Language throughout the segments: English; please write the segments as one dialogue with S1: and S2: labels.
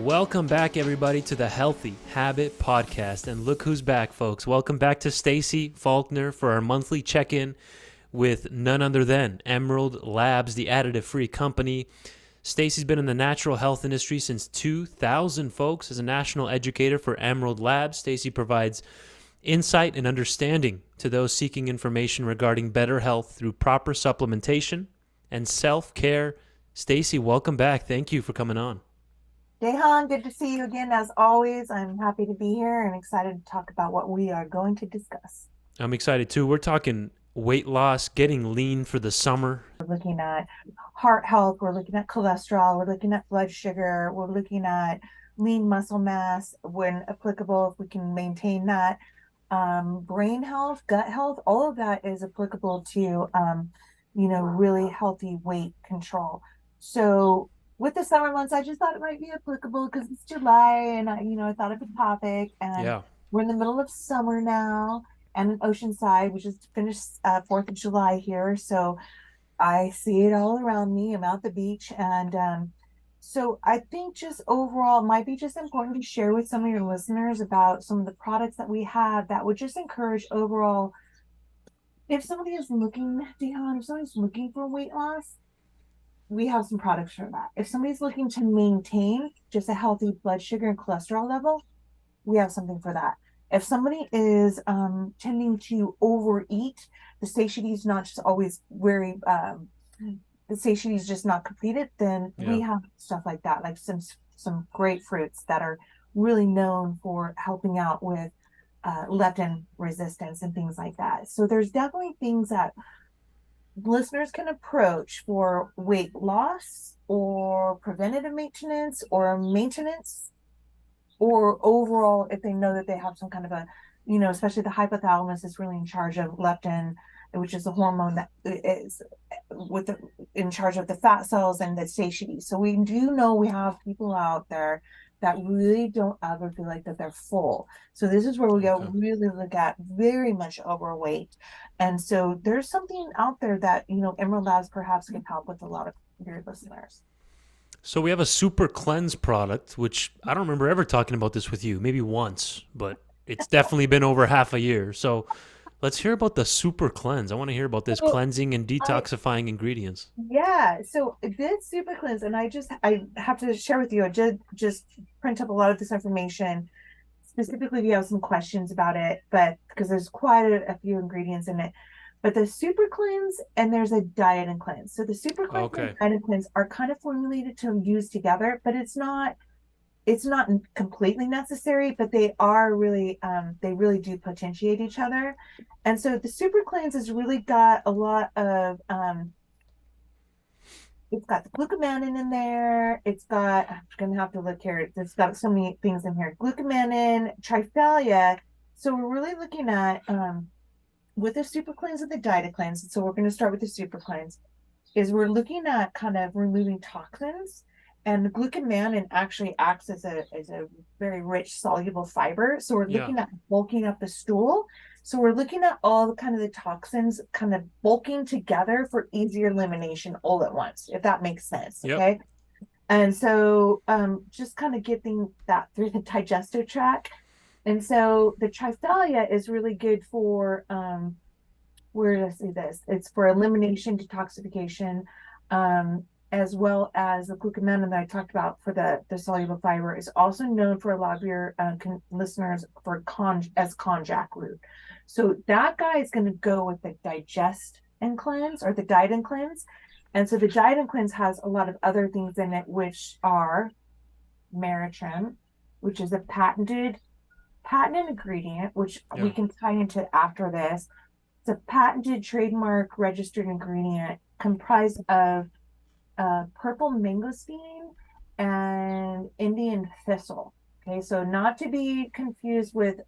S1: Welcome back, everybody, to the Healthy Habit Podcast. And look who's back, folks. Welcome back to Stacy, Faulkner, for our monthly check-in with none other than Emerald Labs, the additive-free company. Stacy's been in the natural health industry since 2000, folks. As a national educator for Emerald Labs, Stacy provides insight and understanding to those seeking information regarding better health through proper supplementation and self-care. Stacy, welcome back. Thank you for coming on.
S2: Dehan, good to see you again. As always, I'm happy to be here and excited to talk about what we are going to discuss.
S1: I'm excited too. We're talking weight loss, getting lean for the summer.
S2: We're looking at heart health, we're looking at cholesterol, we're looking at blood sugar, we're looking at lean muscle mass when applicable, if we can maintain that. Brain health, gut health, all of that is applicable to, really healthy weight control. So with the summer months, I just thought it might be applicable because it's July and I thought of a topic, and
S1: Yeah.
S2: we're in the middle of summer now and in Oceanside. We just finished 4th of July here. So I see it all around me. I'm out the beach. And so I think just overall, it might be just important to share with some of your listeners about some of the products that we have that would just encourage overall. If somebody is looking, Dion, if somebody's looking for weight loss, we have some products for that. If somebody's looking to maintain just a healthy blood sugar and cholesterol level, we have something for that. If somebody is tending to overeat, the satiety is not just always very, the satiety is just not completed, then
S1: Yeah.
S2: we have stuff like that, like some grapefruits that are really known for helping out with leptin resistance and things like that. So there's definitely things that listeners can approach for weight loss or preventative maintenance or overall if they know that they have some kind of a, especially the hypothalamus is really in charge of leptin, which is the hormone that is in charge of the fat cells and the satiety. So we do know we have people out there that really don't ever feel like that they're full. So this is where we go
S1: Okay.
S2: really look at very much overweight. And so there's something out there that, Emerald Labs perhaps can help with a lot of your listeners.
S1: So we have a super cleanse product, which I don't remember ever talking about this with you, maybe once, but it's definitely been over half a year. So let's hear about the super cleanse. I want to hear about this
S2: So
S1: cleansing and
S2: I
S1: detoxifying ingredients.
S2: Yeah, so this super cleanse, and I have to share with you, I did just print up a lot of this information. Specifically, if you have some questions about it, but because there's quite a few ingredients in it. But the super cleanse and there's a diet and cleanse. So the super cleanse and
S1: Okay.
S2: diet and cleanse are kind of formulated to use together, but it's not completely necessary, but they really do potentiate each other. And so the super cleanse has really got a lot of it's got the glucomannan in there. I'm gonna have to look here. It's got so many things in here. Glucomannan, triphalia. So we're really looking at with the super cleanse and the diet cleanse. So we're going to start with the super cleanse. Is we're looking at kind of removing toxins, and the glucomannan actually acts as a very rich soluble fiber. So we're
S1: Yeah.
S2: looking at bulking up the stool. So we're looking at all the kind of the toxins kind of bulking together for easier elimination all at once, if that makes sense.
S1: Yep.
S2: Okay. And so just kind of getting that through the digestive tract. And so the triphalia is really good for where did I see this? It's for elimination, detoxification, as well as the glucomannan that I talked about for the soluble fiber is also known for a lot of your listeners for as konjac root. So that guy is going to go with the digest and cleanse or the diet and cleanse. And so the diet and cleanse has a lot of other things in it, which are meritrin, which is a patented ingredient, which we
S1: Yeah.
S2: can tie into after this. It's a patented trademark registered ingredient comprised of purple mangosteen and Indian thistle. Okay, so not to be confused with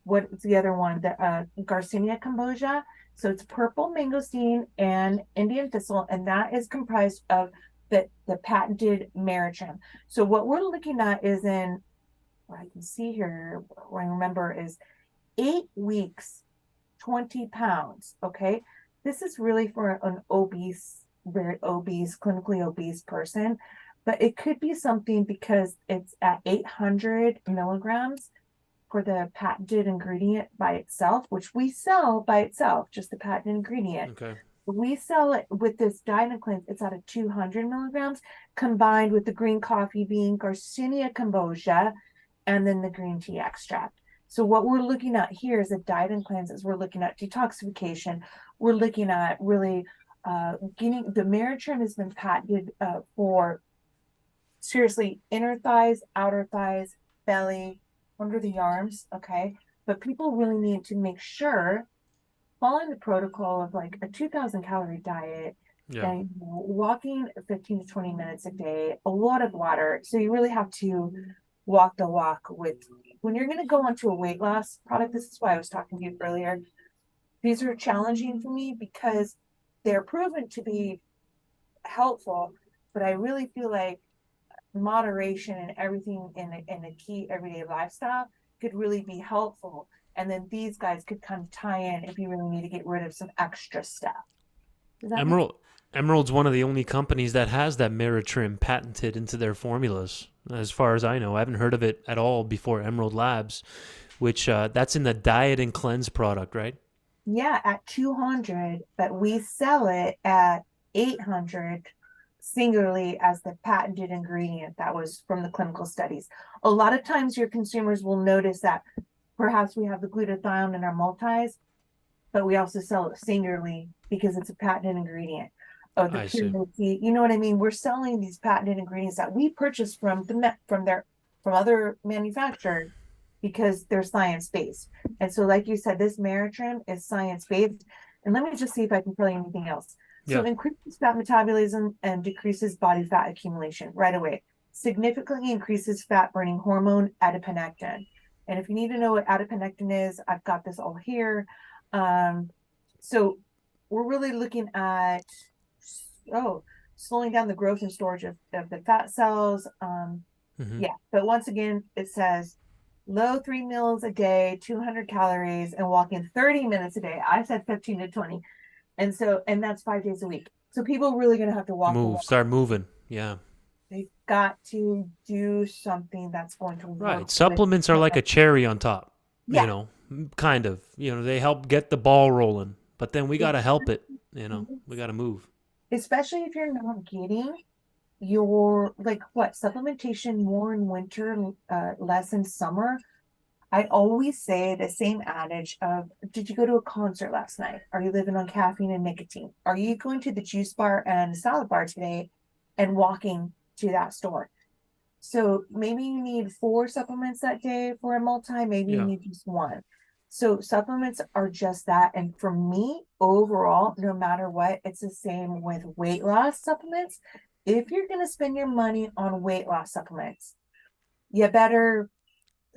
S2: what's the other one, the Garcinia cambogia. So it's purple mangosteen and Indian thistle, and that is comprised of the patented meritrin. So what we're looking at is in what I can see here, what I remember is 8 weeks, 20 pounds. Okay. This is really for an obese, very obese, clinically obese person. but it could be something because it's at 800 milligrams for the patented ingredient by itself, which we sell by itself, just the patented ingredient.
S1: Okay.
S2: We sell it with this diet and cleanse. It's at a 200 milligrams combined with the green coffee bean, Garcinia kombucha, and then the green tea extract. So what we're looking at here is a diet and cleanse. Is we're looking at detoxification. We're looking at really getting the Meritrim has been patented for seriously inner thighs, outer thighs, belly, under the arms. Okay, but people really need to make sure following the protocol of like a 2,000 calorie diet
S1: Yeah.
S2: and walking 15 to 20 minutes a day, a lot of water. So you really have to walk the walk with when you're going to go onto a weight loss product. This is why I was talking to you earlier. These are challenging for me because they're proven to be helpful, but I really feel like moderation and everything in a key everyday lifestyle could really be helpful. And then these guys could kind of tie in if you really need to get rid of some extra stuff. Does that make sense?
S1: Emerald's one of the only companies that has that Meritrim patented into their formulas. As far as I know, I haven't heard of it at all before Emerald Labs, which that's in the diet and cleanse product, right?
S2: Yeah, at 200, but we sell it at 800 singularly as the patented ingredient that was from the clinical studies. A lot of times your consumers will notice that perhaps we have the glutathione in our multis, but we also sell it singularly because it's a patented ingredient. Oh, the
S1: I
S2: pure
S1: see.
S2: tea, you know what I mean? We're selling these patented ingredients that we purchase from other manufacturers because they're science based. And so, like you said, this Meritrim is science based. And let me just see if I can tell you anything else. So,
S1: Yeah.
S2: increases fat metabolism and decreases body fat accumulation right away. Significantly increases fat burning hormone adiponectin. And if you need to know what adiponectin is, I've got this all here. Um, so we're really looking at oh, slowing down the growth and storage of the fat cells.
S1: Hmm.
S2: Yeah, but once again, it says low 3 meals a day, 200 calories, and walking 30 minutes a day. I said 15 to 20. And that's 5 days a week. So people are really going to have to walk the
S1: Move.
S2: walk.
S1: Start moving. Yeah.
S2: They've got to do something that's going to work
S1: Right.
S2: with.
S1: Supplements are like a cherry on top,
S2: Yeah.
S1: kind of. They help get the ball rolling, but then we got to help it. We got to move.
S2: Especially if you're not getting your like what supplementation more in winter, less in summer. I always say the same adage of, did you go to a concert last night? Are you living on caffeine and nicotine? Are you going to the juice bar and salad bar today and walking to that store? So maybe you need 4 supplements that day for a multi, maybe you
S1: Yeah.
S2: need just one. So supplements are just that. And for me, overall, no matter what, it's the same with weight loss supplements. If you're going to spend your money on weight loss supplements, you better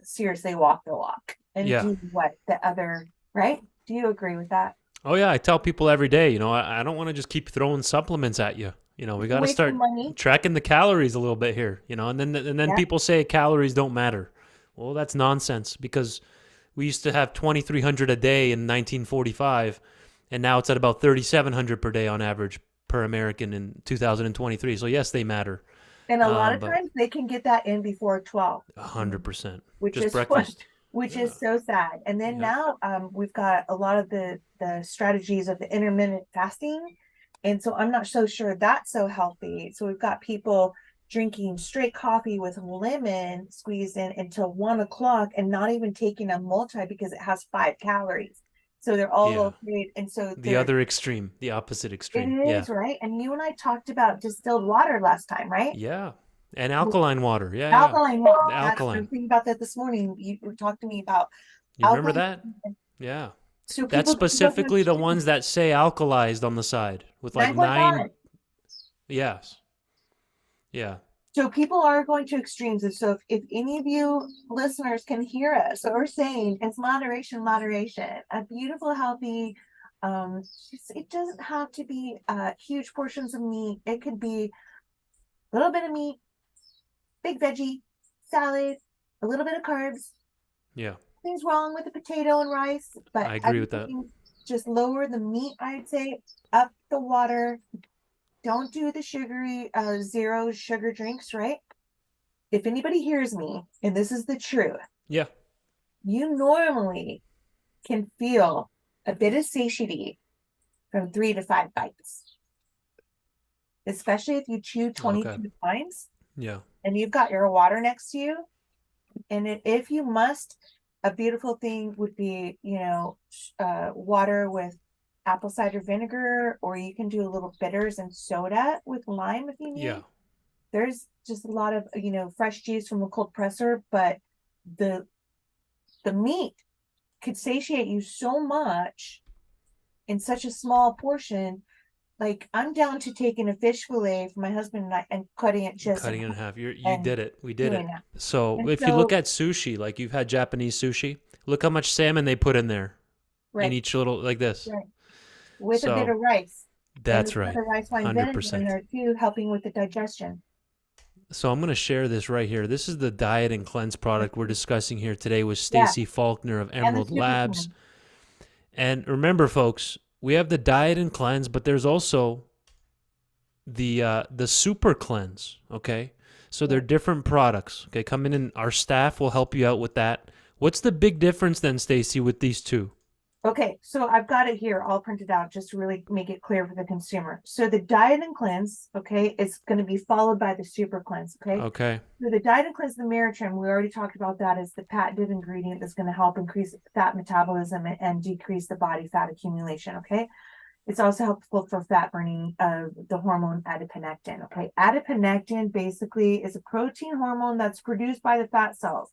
S2: seriously walk the walk and
S1: Yeah.
S2: do what the other, right? Do you agree with that?
S1: Oh yeah, I tell people every day, I don't want to just keep throwing supplements at you. We got to
S2: Waste the
S1: start
S2: money.
S1: tracking the calories a little bit here, and then
S2: Yeah.
S1: people say calories don't matter. Well, that's nonsense because we used to have 2,300 a day in 1945, and now it's at about 3,700 per day on average per American in 2023. So yes, they matter.
S2: And a lot of
S1: But
S2: times they can get that in before 12,
S1: 100%,
S2: which
S1: just
S2: is what
S1: breakfast.
S2: which
S1: Yeah.
S2: is so sad. And then
S1: Yep.
S2: now we've got a lot of the strategies of the intermittent fasting. And so I'm not so sure that's so healthy. So we've got people drinking straight coffee with lemon squeezed in until 1 o'clock and not even taking a multi because it has 5 calories. So they're all
S1: Yeah.
S2: okay. And so
S1: The
S2: they're
S1: other extreme, the opposite
S2: it
S1: extreme. Yeah.
S2: is right. And you and I talked about distilled water last time, right?
S1: Yeah. And alkaline water. Yeah, yeah.
S2: Alkaline water.
S1: The
S2: That's I
S1: alkaline.
S2: was thinking about that this morning. You talked to me about
S1: You remember
S2: alkaline.
S1: that? Yeah.
S2: So
S1: That's
S2: people can go to
S1: specifically the
S2: extremes.
S1: ones that say alkalized on the side with like 9.
S2: 9.5.
S1: Yes. Yeah.
S2: So people are going to extremes. And so if any of you listeners can hear us or saying it's moderation, moderation, a beautiful, healthy, it doesn't have to be huge portions of meat. It could be a little bit of meat, big veggie, salad, a little bit of carbs.
S1: Yeah.
S2: Things wrong with the potato and rice, but
S1: I agree with that.
S2: everything just lower the meat, I'd say, up the water, don't do the sugary, zero sugar drinks, right? If anybody hears me, and this is the truth,
S1: Yeah.
S2: you normally can feel a bit of satiety from 3 to 5 bites, especially if you chew
S1: Okay.
S2: 22 times
S1: Yeah.
S2: and you've got your water next to you. And if you must, a beautiful thing would be, water with apple cider vinegar, or you can do a little bitters and soda with lime if you
S1: Yeah.
S2: need. There's just a lot of, fresh juice from a cold presser, but the the meat could satiate you so much in such a small portion. Like, I'm down to taking a fish fillet for my husband and I and cutting it just in
S1: Cutting it in
S2: half
S1: half. You
S2: and
S1: did it. We did
S2: doing
S1: it.
S2: that.
S1: So
S2: And
S1: if you look
S2: so,
S1: at sushi, like you've had Japanese sushi, look how much salmon they put in there in
S2: right,
S1: each little like this.
S2: right, with a bit
S1: So
S2: of rice. And
S1: that's
S2: there's
S1: right.
S2: other rice wine vinegar in
S1: 100%.
S2: there too, helping with the digestion.
S1: So I'm going to share this right here. This is the diet and cleanse product we're discussing here today with
S2: Yeah,
S1: Stacy Faulkner of
S2: and the
S1: Emerald
S2: super
S1: Labs.
S2: clean.
S1: And remember, folks, we have the diet and cleanse, but there's also the super cleanse. Okay, so they're
S2: Yeah.
S1: different products. Okay, come in and our staff will help you out with that. What's the big difference then, Stacy, with these two?
S2: Okay, so I've got it here all printed out just to really make it clear for the consumer. So the diet and cleanse, okay, is going to be followed by the super cleanse, okay?
S1: Okay,
S2: So the diet and cleanse, the Meritrim, we already talked about that, is the patented ingredient that's going to help increase fat metabolism and decrease the body fat accumulation, okay? It's also helpful for fat burning of the hormone adiponectin, okay? Adiponectin basically is a protein hormone that's produced by the fat cells.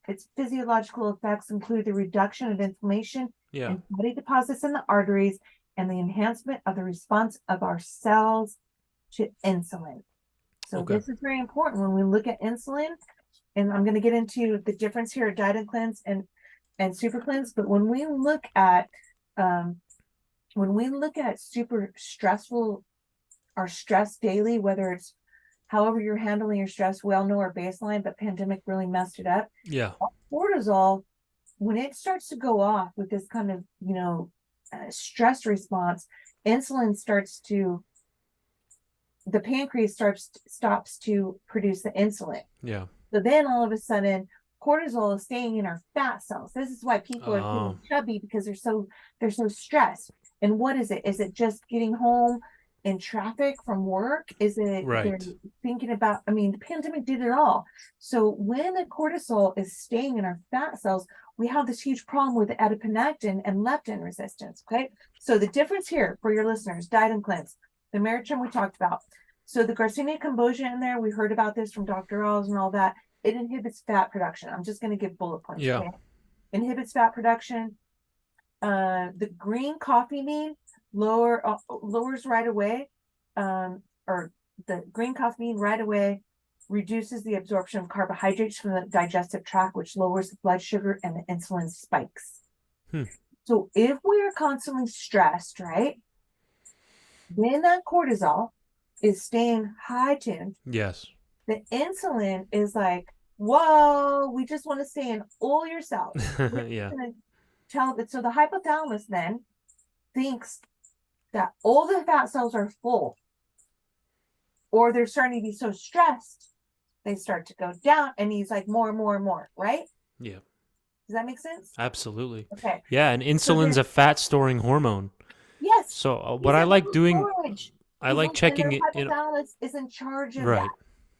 S2: Its physiological effects include the reduction of inflammation
S1: yeah,
S2: and fatty deposits in the arteries and the enhancement of the response of our cells to insulin. So
S1: okay,
S2: this is very important when we look at insulin, and I'm going to get into the difference here, diet and cleanse and super cleanse. But um, when we look at super stressful, our stress daily, whether it's however you're handling your stress, we all know our baseline, but pandemic really messed it up.
S1: yeah,
S2: Cortisol, when it starts to go off with this kind of, stress response, insulin starts to, the pancreas stops to produce the insulin.
S1: yeah.
S2: So then all of a sudden, cortisol is staying in our fat cells. This is why people are feeling
S1: Oh,
S2: chubby, because they're so stressed. And what is it? Is it just getting home in traffic from work? Is it they're
S1: right.
S2: thinking about? I mean, the pandemic did it all. So when the cortisol is staying in our fat cells, we have this huge problem with adiponectin and leptin resistance. Okay, so the difference here for your listeners: diet and cleanse. The Meritrim we talked about. So the Garcinia cambogia in there, we heard about this from Dr. Oz and all that. It inhibits fat production. I'm just going to give bullet points.
S1: Yeah,
S2: Okay, inhibits fat production. The green coffee bean lowers right away, or the green coffee bean right away reduces the absorption of carbohydrates from the digestive tract, which lowers the blood sugar and the insulin spikes.
S1: hmm.
S2: So if we are constantly stressed, right, then that cortisol is staying high tuned.
S1: Yes,
S2: The insulin is like, whoa, we just want to stay in all your cells. We're
S1: yeah,
S2: going to tell that. So the hypothalamus then thinks that all the fat cells are full, or they're starting to be so stressed, they start to go down, and he's like, more and more and more, right?
S1: yeah,
S2: Does that make sense?
S1: absolutely.
S2: Okay.
S1: Yeah, and
S2: So
S1: insulin's
S2: then,
S1: a fat storing hormone.
S2: yes,
S1: So what
S2: he's
S1: I
S2: at
S1: like
S2: low
S1: doing,
S2: storage.
S1: I like
S2: And their
S1: checking it in.
S2: hypothalamus is in charge of
S1: Right,
S2: that.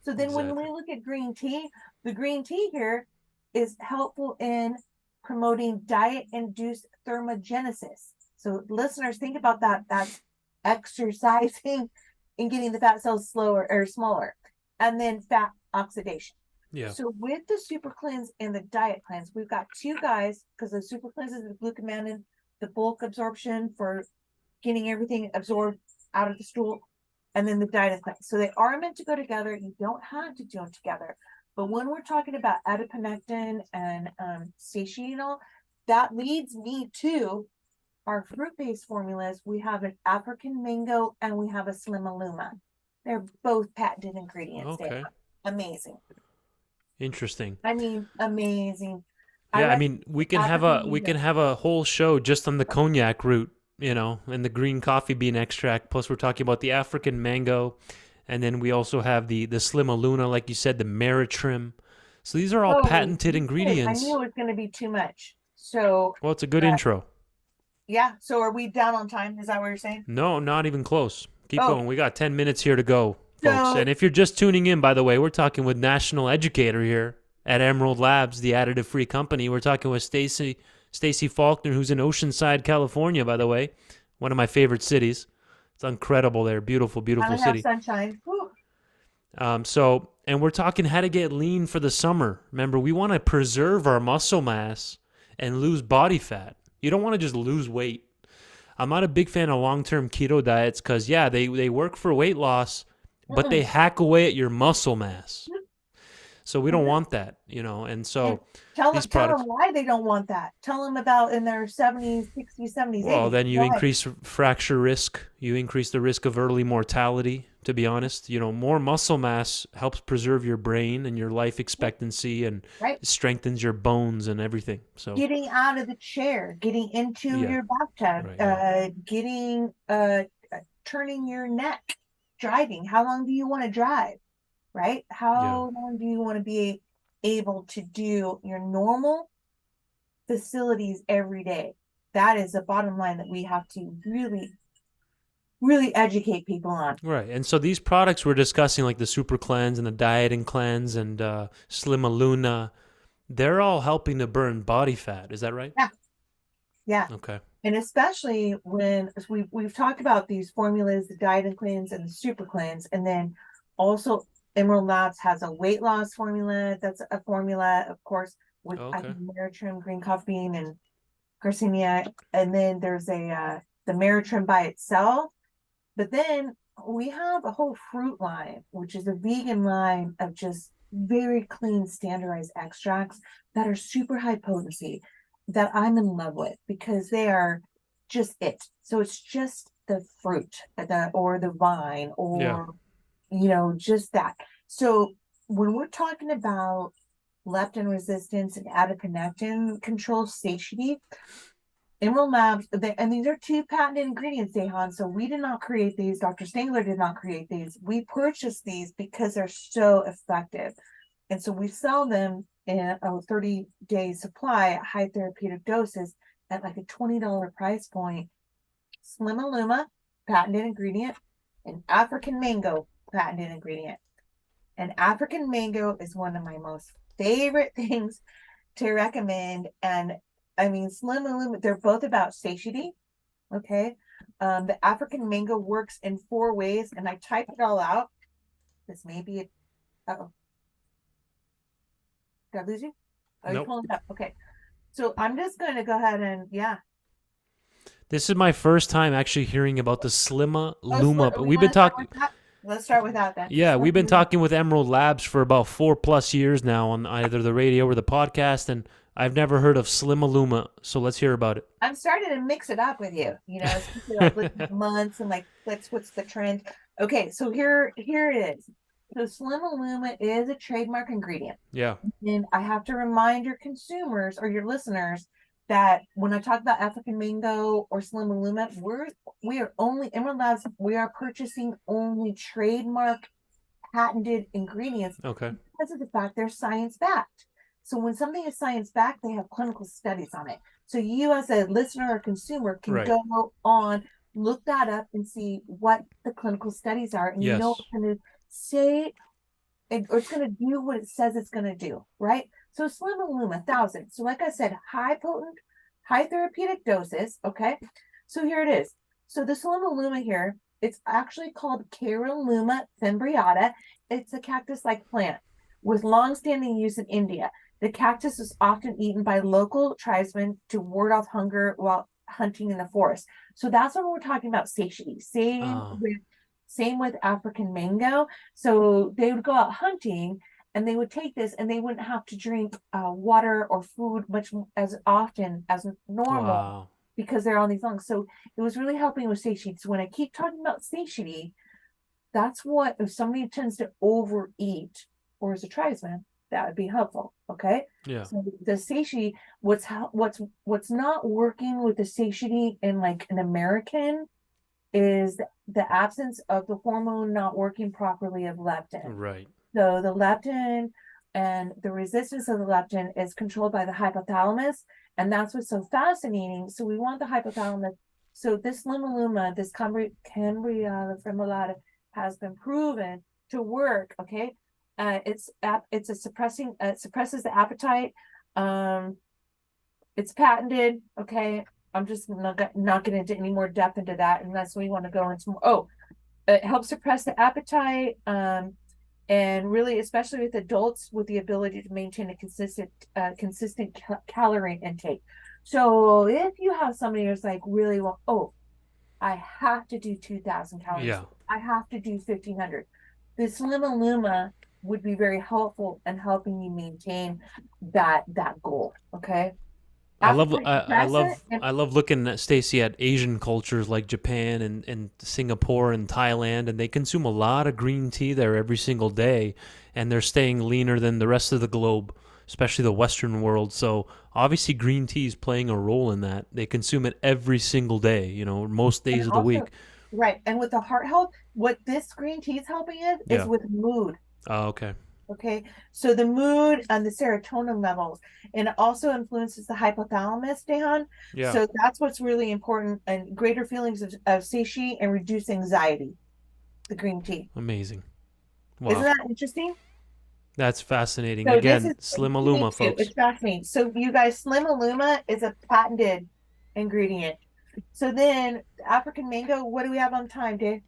S2: So then when we
S1: exactly.
S2: look at green tea, the green tea here is helpful in promoting diet-induced thermogenesis. So listeners, think about that. That's exercising and getting the fat cells slower or smaller. And then fat oxidation.
S1: Yeah,
S2: So with the super cleanse and the diet cleanse, we've got two guys, because the super cleanse is the glucomannan, the bulk absorption for getting everything absorbed out of the stool, and then the diet and cleanse. So they are meant to go together. You don't have to do them together. But when we're talking about adiponectin and satiety, that leads me to our fruit-based formulas. We have an African mango and we have a Slimaluma. They're both patented ingredients. They
S1: okay,
S2: are amazing.
S1: interesting.
S2: I mean, amazing. I
S1: Yeah, I
S2: recommend
S1: mean, we can have
S2: African
S1: a
S2: mango.
S1: whole show just on the cognac root and the green coffee bean extract. Plus, we're talking about the African mango, and then we also have the Slimaluna, like you said, the Meritrim. So these are all
S2: Oh,
S1: patented
S2: I
S1: ingredients.
S2: knew it was going to be too much. So,
S1: Well, it's a good
S2: uh,
S1: intro.
S2: yeah. So are we down on time? Is that what you're saying?
S1: No, not even close. Keep
S2: Oh,
S1: going. We got 10 minutes here to go, folks.
S2: so
S1: And if you're just tuning in, by the way, we're talking with National Educator here at Emerald Labs, the additive-free company. We're talking with Stacy Faulkner, who's in Oceanside, California, by the way, one of my favorite cities. It's incredible there. Beautiful, beautiful
S2: finally have
S1: city.
S2: sunshine. Whew.
S1: And we're talking how to get lean for the summer. Remember, we want to preserve our muscle mass and lose body fat. You don't want to just lose weight. I'm not a big fan of long-term keto diets because, yeah, they work for weight loss, but they
S2: Mm-mm.
S1: hack away at your muscle mass. So we don't
S2: Mhm.
S1: want that, And
S2: And
S1: so these
S2: tell them
S1: products,
S2: why they don't want that. Tell them about in their 70s, 60s, 70s,
S1: well,
S2: 80s.
S1: then you
S2: Why?
S1: increase fracture risk. You increase the risk of early mortality, to be honest. More muscle mass helps preserve your brain and your life expectancy and
S2: Right?
S1: strengthens your bones and everything. So,
S2: Getting out of the chair, getting into
S1: yeah,
S2: your bathtub,
S1: right, yeah,
S2: getting turning your neck, driving. How long do you want to drive? Right?
S1: yeah.
S2: How long do you want to be able to do your normal facilities every day? That is the bottom line that we have to really, really educate people on.
S1: Right. And so these products we're discussing, like the Super Cleanse and the Diet and Cleanse and Slimaluna, they're all helping to burn body fat. Is that right?
S2: Yeah, yeah.
S1: Okay.
S2: And especially when we've talked about these formulas, the diet and cleanse and the super cleanse, and then also Emerald Labs has a weight loss formula. That's a formula, of course, with I
S1: Okay.
S2: think Meritrim, green coffee bean, and Garcinia. And then there's the Meritrim by itself. But then we have a whole fruit line, which is a vegan line of just very clean, standardized extracts that are super high potency that I'm in love with because they are just it. So it's just the fruit, or the vine,
S1: Yeah.
S2: or just that. So when we're talking about leptin resistance and adiponectin control satiety, Emerald Labs, and these are two patented ingredients, Dehan. So we did not create these. Dr. Stengler did not create these. We purchased these because they're so effective. And so we sell them in a 30-day supply at high therapeutic doses at like a $20 price point. Slimaluma, patented ingredient, and African mango, patented ingredient. And African mango is one of my most favorite things to recommend. And I mean, Slim and Loom, they're both about satiety. Okay. The African mango works in 4 ways, and I typed it all out. This may be it. Oh, did I lose you? Oh, you're
S1: Nope.
S2: pulling it up. Okay. So I'm just going to go ahead and, yeah.
S1: This is my first time actually hearing about the Slima
S2: Oh,
S1: Luma, but
S2: we
S1: we've
S2: want
S1: been
S2: to start
S1: talking.
S2: with that. Let's start with that then.
S1: Yeah, we've been talking with Emerald Labs for about 4+ years now on either the radio or the podcast, and I've never heard of Slimaluma. So let's hear about it.
S2: I'm starting to mix it up with you. Switch it up with months and like let's what's the trend. Okay, so here it is. So Slimaluma is a trademark ingredient.
S1: Yeah.
S2: And I have to remind your consumers or your listeners that when I talk about African mango or Slimaluma, we are only Emerald Labs, we are purchasing only trademark patented ingredients
S1: Okay.
S2: because of the fact they're science backed. So when something is science backed, they have clinical studies on it. So you as a listener or consumer can
S1: Right.
S2: go on, look that up and see what the clinical studies are. And
S1: Yes.
S2: it's going to say, or it's going to do what it says it's going to do, right? So Slimaluma, 1,000. So like I said, high potent, high therapeutic doses, okay? So here it is. So the Slimaluma here, it's actually called Caroluma fimbriata. It's a cactus-like plant with long-standing use in India. The cactus is often eaten by local tribesmen to ward off hunger while hunting in the forest. So that's when we're talking about satiety.
S1: Oh.
S2: Same with African mango. So they would go out hunting and they would take this and they wouldn't have to drink water or food much as often as normal
S1: Wow.
S2: because they're on these lungs. So it was really helping with satiety. So when I keep talking about satiety, that's what if somebody tends to overeat or is a tribesman, that would be helpful. Okay.
S1: Yeah.
S2: So the satiety, what's not working with the satiety in like an American is the absence of the hormone not working properly of leptin.
S1: Right.
S2: So the leptin and the resistance of the leptin is controlled by the hypothalamus, and that's what's so fascinating. So we want the hypothalamus. So this limaluma, this Cambria femolata, has been proven to work. Okay, it's a suppressing it suppresses the appetite. Um, it's patented. Okay, I'm just not getting into any more depth into that unless we want to go into more. Oh, it helps suppress the appetite. And really, especially with adults, with the ability to maintain a consistent calorie intake. So if you have somebody who's like really, well, oh, I have to do 2,000 calories,
S1: Yeah.
S2: I have to do 1,500. This Limaluma would be very helpful in helping you maintain that goal. Okay.
S1: I love
S2: Appetite suppressant and
S1: I love looking at Stacy at Asian cultures like Japan and Singapore and Thailand, and they consume a lot of green tea there every single day, and they're staying leaner than the rest of the globe, especially the Western world. So obviously green tea is playing a role in that. They consume it every single day, most
S2: and
S1: days of the
S2: also
S1: week.
S2: right. And with the heart health, what this green tea is helping is
S1: Yeah.
S2: with mood.
S1: Oh, okay.
S2: Okay, so the mood and the serotonin levels, and it also influences the hypothalamus, Dan.
S1: Yeah.
S2: So that's what's really important, and greater feelings of satiety and reduce anxiety. The green tea.
S1: Amazing.
S2: Isn't
S1: Wow.
S2: that interesting?
S1: That's fascinating.
S2: So this is
S1: Again,
S2: you need
S1: Slimaluma,
S2: to.
S1: folks.
S2: It's fascinating. So you guys, Slimaluma is a patented ingredient. So then African mango, what do we have on time, Dave?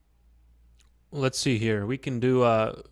S1: Let's see here. We can do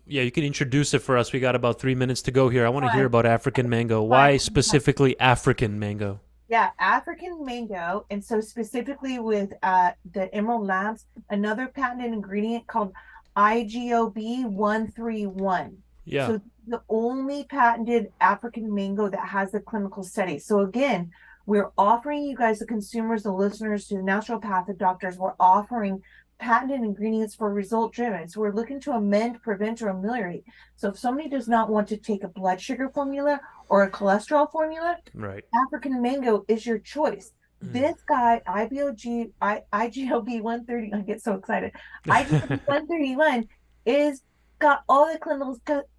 S1: yeah, you can introduce it for us. We got about 3 minutes to go here. I want to hear
S2: Fine,
S1: about African mango.
S2: fine.
S1: Why specifically African mango?
S2: Yeah, African mango, and so specifically with the Emerald Labs, another patented ingredient called IGOB 131.
S1: Yeah.
S2: So the only patented African mango that has the clinical study. So again, we're offering you guys, the consumers, the listeners, to the naturopathic doctors, we're offering patented ingredients for result driven. So we're looking to amend, prevent, or ameliorate. So if somebody does not want to take a blood sugar formula or a cholesterol formula,
S1: Right.
S2: African mango is your choice.
S1: Mm.
S2: This guy, IGLB 130, I get so excited. IGLB 131 is got all the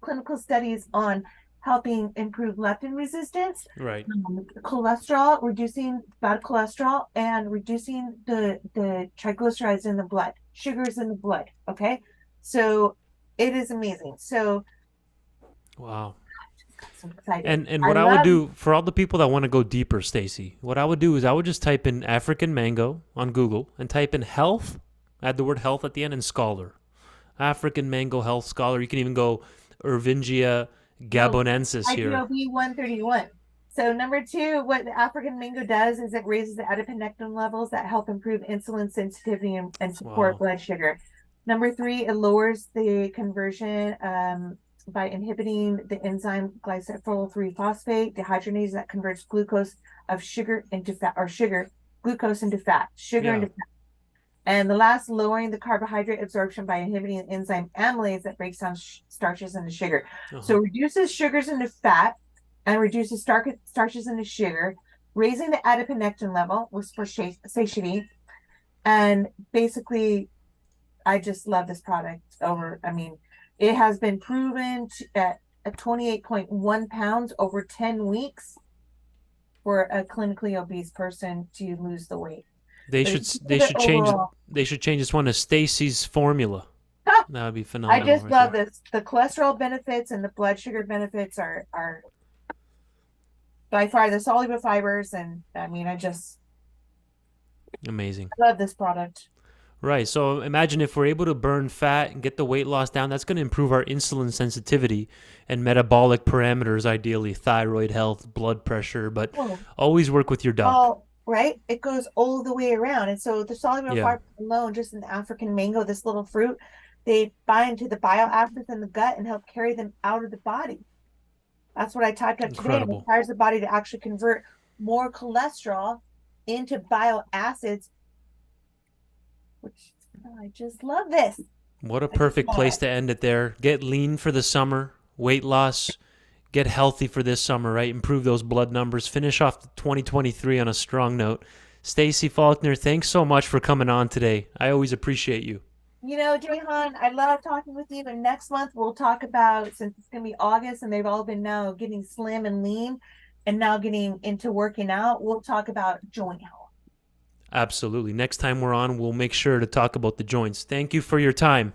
S2: clinical studies on helping improve leptin resistance,
S1: Right.
S2: cholesterol, reducing bad cholesterol, and reducing the triglycerides in the blood, sugars in the blood. Okay, so it is amazing. So
S1: Wow.
S2: got so excited.
S1: And
S2: I
S1: what I would
S2: love
S1: do for all the people that want to go deeper, Stacy, what I would do is I would just type in African mango on Google and type in health, add the word health at the end, and scholar. African mango health scholar. You can even go Ervingia
S2: no
S1: gabonensis here.
S2: IGOB 131. So number two, what the African mango does is it raises the adiponectin levels that help improve insulin sensitivity and support
S1: Wow.
S2: blood sugar. Number three, it lowers the conversion by inhibiting the enzyme glycerol 3 phosphate dehydrogenase that converts glucose of sugar into fat, or glucose into fat, sugar
S1: Yeah.
S2: into fat. And the last, lowering the carbohydrate absorption by inhibiting the enzyme amylase that breaks down starches into sugar. So
S1: Uh-huh.
S2: reduces sugars into fat and reduces starches into sugar, raising the adiponectin level with for satiety. And basically, I just love this product over. I mean, it has been proven at 28.1 pounds over 10 weeks for a clinically obese person to lose the weight.
S1: They
S2: But
S1: should
S2: if you
S1: they
S2: look at
S1: should change
S2: overall,
S1: they should change this one to Stacy's formula. That would be
S2: I
S1: phenomenal
S2: just
S1: right
S2: love
S1: there.
S2: this. The cholesterol benefits and the blood sugar benefits are by far the soluble fibers, and I mean,
S1: Amazing.
S2: I love this product.
S1: Right. So imagine if we're able to burn fat and get the weight loss down, that's going to improve our insulin sensitivity and metabolic parameters, ideally thyroid health, blood pressure, but
S2: Oh,
S1: always work with your doc.
S2: all right. It goes all the way around. And so the soluble
S1: Yeah.
S2: fiber alone, just in the African mango, this little fruit, they bind to the bile acids in the gut and help carry them out of the body. That's what I typed up today. And it
S1: Incredible.
S2: requires the body to actually convert more cholesterol into bile acids, which I just love this.
S1: What a
S2: I just
S1: perfect
S2: love
S1: place
S2: it.
S1: to end it there. Get lean for the summer, weight loss, get healthy for this summer, right? Improve those blood numbers, finish off 2023 on a strong note. Stacy Faulkner, thanks so much for coming on today. I always appreciate you.
S2: Jehan, I love talking with you. And next month we'll talk about, since it's going to be August and they've all been now getting slim and lean and now getting into working out, we'll talk about joint health.
S1: Absolutely. Next time we're on, we'll make sure to talk about the joints. Thank you for your time.